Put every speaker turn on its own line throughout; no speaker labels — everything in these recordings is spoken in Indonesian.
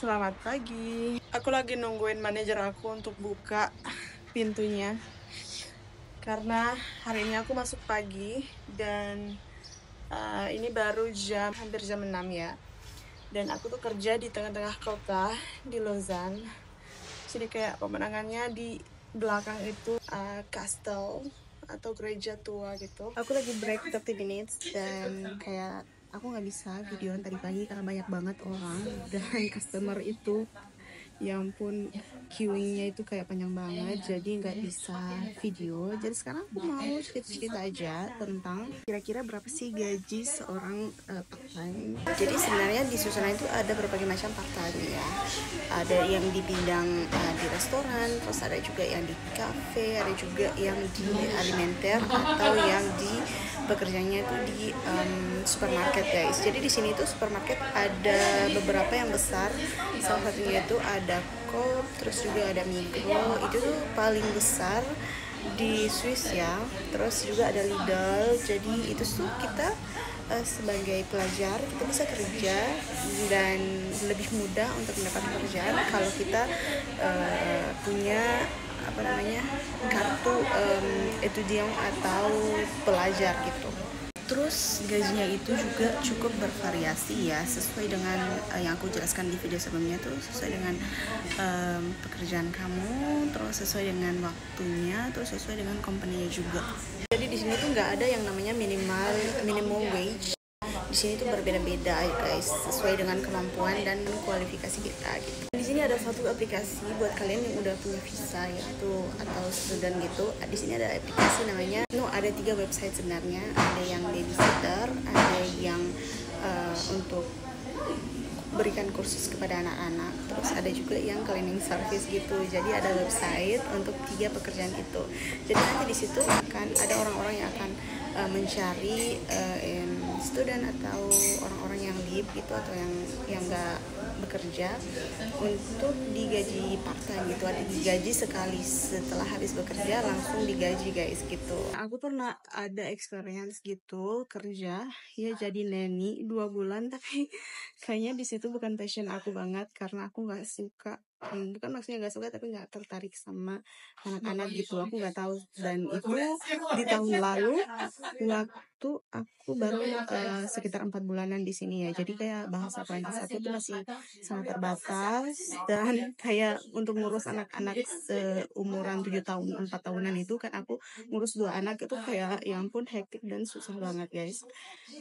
Selamat pagi. Aku lagi nungguin manajer aku untuk buka pintunya. Karena hari ini aku masuk pagi dan ini baru hampir jam 6 ya. Dan aku tuh kerja di tengah-tengah kota di Lausanne. Jadi kayak pemandangannya di belakang itu kastel atau gereja tua gitu. Aku lagi break 30 minutes dan kayak aku nggak bisa videoan tadi pagi karena banyak banget orang dan customer itu, ya ampun, queuing-nya itu kayak panjang banget, jadi nggak bisa video. Jadi sekarang aku mau cerita-cerita aja tentang kira-kira berapa sih gaji seorang part-time. Jadi sebenarnya di Susana itu ada berbagai macam part-time ya. Ada yang di bidang di restoran, terus ada juga yang di cafe, ada juga yang di alimenter, atau yang di pekerjaannya itu di supermarket guys. Jadi di sini tuh supermarket ada beberapa yang besar. Salah satunya itu ada Coop, terus juga ada Migros. Itu tuh paling besar di Swiss ya. Terus juga ada Lidl. Jadi itu tuh kita sebagai pelajar kita bisa kerja dan lebih mudah untuk mendapatkan pekerjaan kalau kita punya kartu etudiant atau pelajar gitu. Terus gajinya itu juga cukup bervariasi ya, sesuai dengan yang aku jelaskan di video sebelumnya tuh, sesuai dengan pekerjaan kamu, terus sesuai dengan waktunya, terus sesuai dengan company-nya juga. Jadi di sini tuh nggak ada yang namanya minimum wage. Di sini tuh berbeda-beda guys, sesuai dengan kemampuan dan kualifikasi kita gitu. Di sini ada satu aplikasi buat kalian yang udah punya visa yaitu atau student gitu. Di sini ada aplikasi namanya ada 3 website sebenarnya. Ada yang babysitter, ada yang untuk berikan kursus kepada anak-anak, terus ada juga yang cleaning service gitu. Jadi ada website untuk 3 pekerjaan itu. Jadi nanti di situ akan ada orang-orang yang akan mencari student atau orang-orang yang leave gitu, atau yang nggak bekerja untuk digaji part-time gitu. Ada digaji sekali setelah habis bekerja langsung digaji guys gitu. Aku pernah ada experience gitu kerja ya jadi nanny 2 bulan, tapi kayaknya di situ bukan passion aku banget karena aku nggak suka, bukan maksudnya nggak suka tapi nggak tertarik sama anak-anak gitu. Aku nggak tahu, dan itu di tahun lalu waktu aku baru sekitar 4 bulanan di sini ya. Jadi kayak bahasa Prancis aku tuh masih sangat terbatas, dan kayak untuk ngurus anak-anak seumuran 7 tahun 4 tahunan itu kan aku ngurus 2 anak itu kayak ya ampun hektik dan susah banget guys.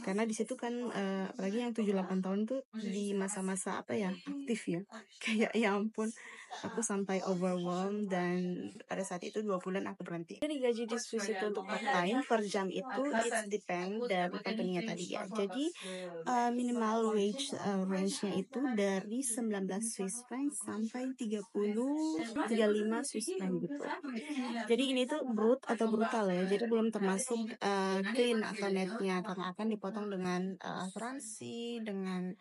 Karena di situ kan apalagi yang 7-8 tahun tuh di masa-masa aktif ya. Kayak ya ampun, aku sampai overwhelmed, dan pada saat itu 2 bulan aku berhenti. Jadi gaji di Swiss itu untuk part time per jam itu it depend dari company-nya tadi ya. Jadi minimal wage range-nya itu dari 19 Swiss franc sampai 35 Swiss franc gitu. Jadi ini tuh brut atau brutal ya. Jadi belum termasuk clean atau netnya, karena akan dipotong dengan asuransi, dengan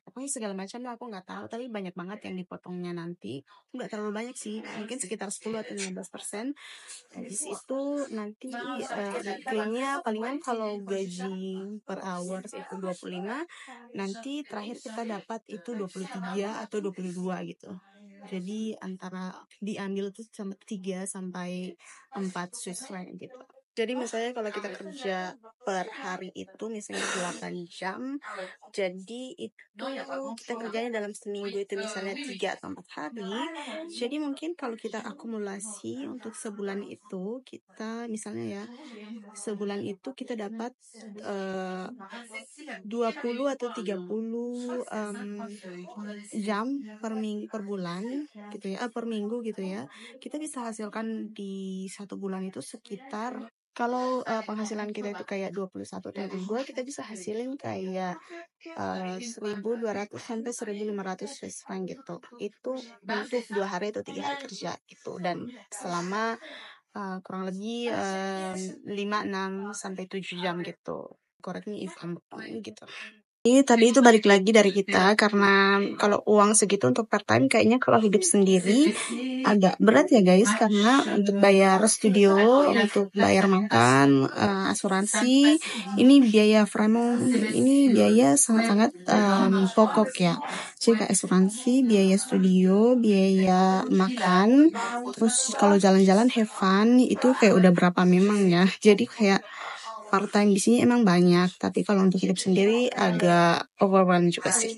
pokoknya segala macam lah, aku nggak tahu, tapi banyak banget yang dipotongnya nanti. Nggak terlalu banyak sih, mungkin sekitar 10 atau 15%. Habis itu nanti cleannya palingan kalau gaji per hour itu 25, nanti terakhir kita dapat itu 23 atau 22 gitu. Jadi antara diambil tuh 3 sampai 4 Swiss franc gitu. Jadi misalnya kalau kita kerja per hari itu misalnya 8 jam, jadi itu kita kerjanya dalam seminggu itu misalnya 3 atau 4 hari. Jadi mungkin kalau kita akumulasi untuk sebulan itu, kita misalnya ya sebulan itu kita dapat 20 atau 30 jam per bulan gitu ya, per minggu gitu ya. Kita bisa hasilkan di 1 bulan itu sekitar, kalau penghasilan kita itu kayak 21 atau 22, kita bisa hasilin kayak 1.200 sampai 1.500 Swiss franc gitu. Itu untuk 2 hari atau 3 hari kerja gitu, dan selama kurang lebih 5, 6 sampai 7 jam gitu. Correct me if I'm wrong gitu. Tadi itu balik lagi dari kita karena kalau uang segitu untuk part time kayaknya kalau hidup sendiri agak berat ya guys, karena untuk bayar studio, untuk bayar makan, asuransi, ini biaya ini biaya sangat-sangat pokok ya. Jadi kayak asuransi, biaya studio, biaya makan, terus kalau jalan-jalan have fun itu kayak udah berapa memang ya. Jadi kayak part time di sini emang banyak, tapi kalau untuk hidup sendiri agak overwhelmed juga sih.